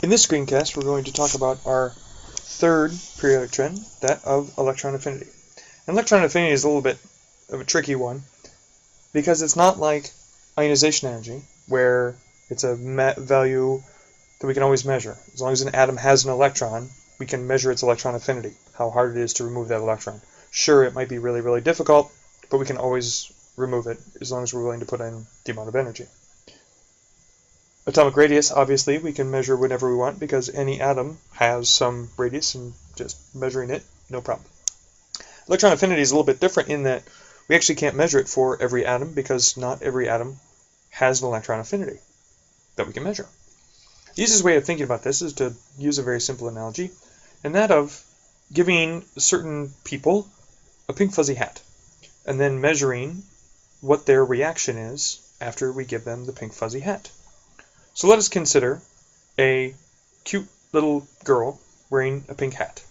In this screencast, we're going to talk about our third periodic trend, that of electron affinity. And electron affinity is a little bit of a tricky one because it's not like ionization energy, where it's a value that we can always measure. As long as an atom has an electron, we can measure its electron affinity, how hard it is to remove that electron. Sure, it might be really, really difficult, but we can always remove it as long as we're willing to put in the amount of energy. Atomic radius, obviously, we can measure whenever we want because any atom has some radius, and just measuring it, no problem. Electron affinity is a little bit different in that we actually can't measure it for every atom because not every atom has an electron affinity that we can measure. The easiest way of thinking about this is to use a very simple analogy, and that of giving certain people a pink fuzzy hat and then measuring what their reaction is after we give them the pink fuzzy hat. So let us consider a cute little girl wearing a pink hat.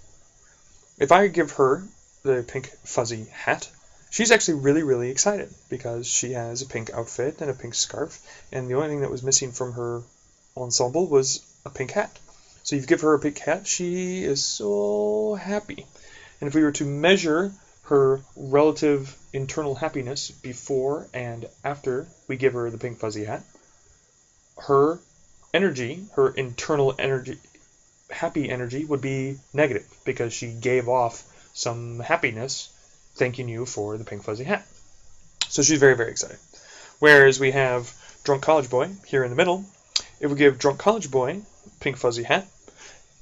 If I give her the pink fuzzy hat, she's actually really, really excited because she has a pink outfit and a pink scarf, and the only thing that was missing from her ensemble was a pink hat. So you give her a pink hat, she is so happy. And if we were to measure her relative internal happiness before and after we give her the pink fuzzy hat, her energy, her internal energy, happy energy, would be negative because she gave off some happiness thanking you for the pink fuzzy hat. So she's very, very excited. Whereas we have drunk college boy here in the middle. If we give drunk college boy pink fuzzy hat,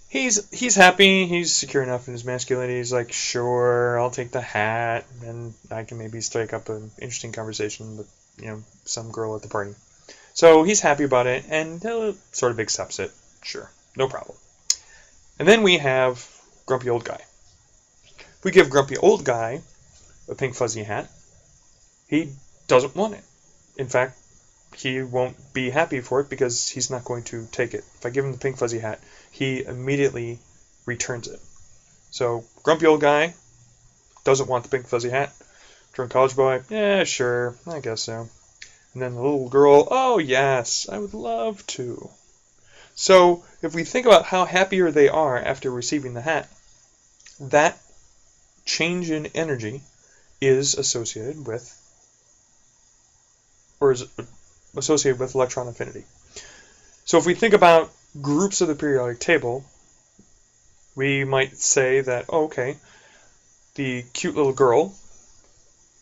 he's happy, he's secure enough in his masculinity, he's like, sure, I'll take the hat, and I can maybe strike up an interesting conversation with, some girl at the party. So he's happy about it, and sort of accepts it. Sure, no problem. And then we have grumpy old guy. If we give grumpy old guy a pink fuzzy hat, he doesn't want it. In fact, he won't be happy for it because he's not going to take it. If I give him the pink fuzzy hat, he immediately returns it. So grumpy old guy doesn't want the pink fuzzy hat. Drunk college boy, yeah, sure, I guess so. And then the little girl, oh yes, I would love to. So if we think about how happier they are after receiving the hat, that change in energy is associated with electron affinity. So if we think about groups of the periodic table, we might say that, okay, the cute little girl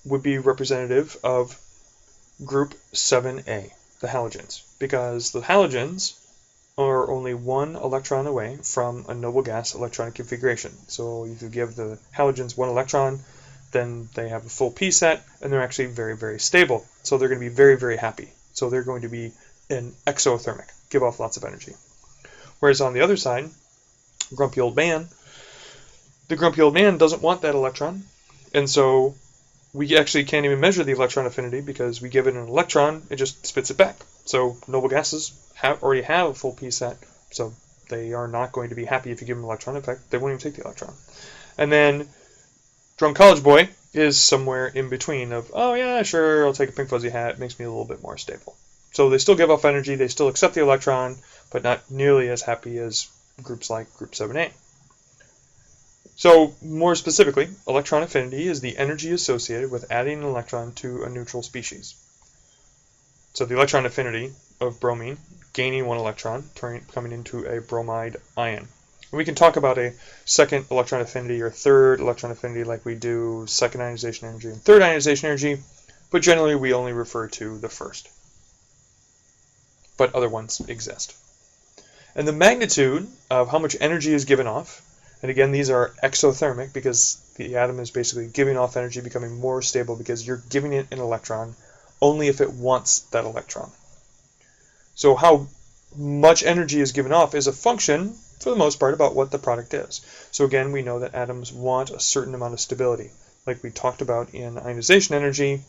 would be representative of group 7A, the halogens, because the halogens are only one electron away from a noble gas electronic configuration. So if you give the halogens one electron, then they have a full p set, and they're actually very, very stable. So they're going to be very, very happy. So they're going to be an exothermic, give off lots of energy. Whereas on the other side, grumpy old man, the grumpy old man doesn't want that electron, and so we actually can't even measure the electron affinity because we give it an electron, it just spits it back. So noble gases already have a full p set, so they are not going to be happy if you give them an electron. In fact, they won't even take the electron. And then drunk college boy is somewhere in between of, oh yeah, sure, I'll take a pink fuzzy hat, it makes me a little bit more stable. So they still give off energy, they still accept the electron, but not nearly as happy as groups like group 7A. So more specifically, electron affinity is the energy associated with adding an electron to a neutral species. So the electron affinity of bromine, gaining one electron, coming into a bromide ion. And we can talk about a second electron affinity or third electron affinity like we do second ionization energy and third ionization energy, but generally we only refer to the first. But other ones exist. And the magnitude of how much energy is given off, and again, these are exothermic because the atom is basically giving off energy, becoming more stable because you're giving it an electron only if it wants that electron. So how much energy is given off is a function, for the most part, about what the product is. So again, we know that atoms want a certain amount of stability. Like we talked about in ionization energy,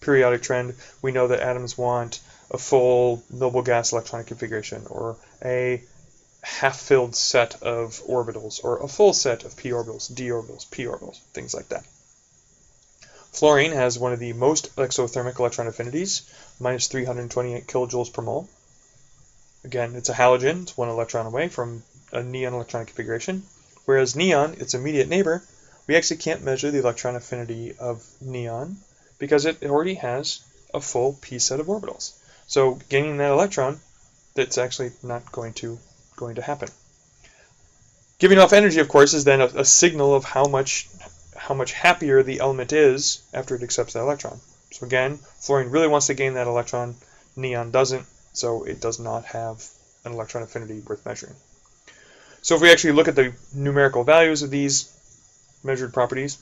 periodic trend, we know that atoms want a full noble gas electronic configuration, or a half-filled set of orbitals, or a full set of p orbitals, d orbitals, p orbitals, things like that. Fluorine has one of the most exothermic electron affinities, minus 328 kilojoules per mole. Again, it's a halogen, it's 1 electron away from a neon electronic configuration, whereas neon, its immediate neighbor, we actually can't measure the electron affinity of neon because it already has a full p set of orbitals. So gaining that electron, that's actually not going to happen. Giving off energy, of course, is then a signal of how much happier the element is after it accepts that electron. So again, fluorine really wants to gain that electron, neon doesn't, so it does not have an electron affinity worth measuring. So if we actually look at the numerical values of these measured properties,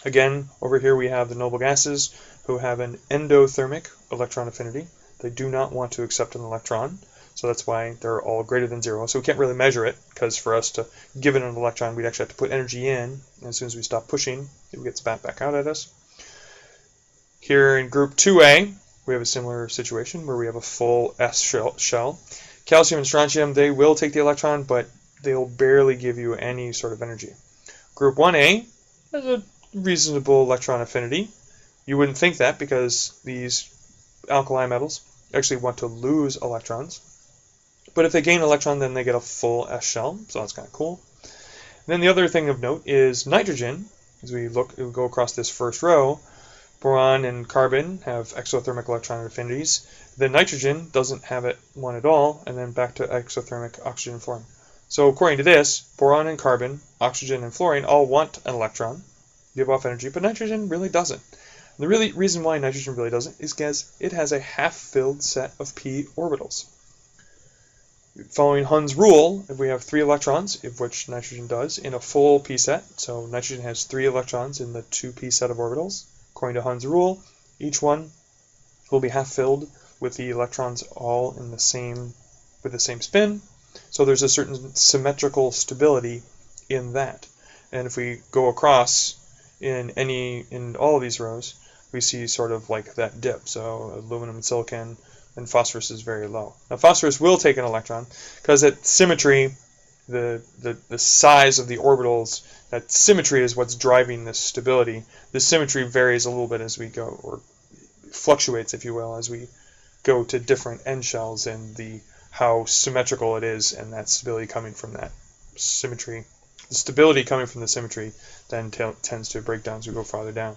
again, over here we have the noble gases who have an endothermic electron affinity. They do not want to accept an electron, so that's why they're all greater than 0. So we can't really measure it, because for us to give it an electron, we'd actually have to put energy in, and as soon as we stop pushing, it gets spat back out at us. Here in group 2A, we have a similar situation where we have a full S shell. Calcium and strontium, they will take the electron, but they'll barely give you any sort of energy. Group 1A has a reasonable electron affinity. You wouldn't think that because these alkali metals actually want to lose electrons. But if they gain an electron, then they get a full S shell, so that's kind of cool. And then the other thing of note is nitrogen. As we go across this first row, boron and carbon have exothermic electron affinities. Then nitrogen doesn't have one at all, and then back to exothermic oxygen and fluorine. So according to this, boron and carbon, oxygen and fluorine all want an electron, give off energy, but nitrogen really doesn't. And the reason why nitrogen really doesn't is because it has a half-filled set of p orbitals. Following Hund's rule, if we have 3 electrons, of which nitrogen does, in a full p set, so nitrogen has 3 electrons in the 2p set of orbitals, according to Hund's rule, each one will be half-filled with the electrons all in with the same spin, so there's a certain symmetrical stability in that. And if we go across in all of these rows, we see sort of like that dip. So aluminum and silicon, and phosphorus is very low. Now phosphorus will take an electron because at symmetry, the size of the orbitals, that symmetry is what's driving this stability. The symmetry varies a little bit as we go, or fluctuates, if you will, as we go to different end shells and how symmetrical it is, and that stability coming from that symmetry. The stability coming from the symmetry then tends to break down as we go farther down.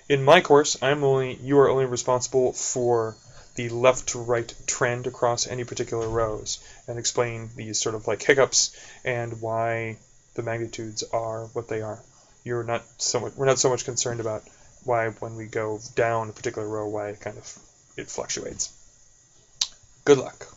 In my course, you are only responsible for the left to right trend across any particular rows and explain these sort of like hiccups and why the magnitudes are what they are. We're not so much concerned about why when we go down a particular row, why it fluctuates. Good luck.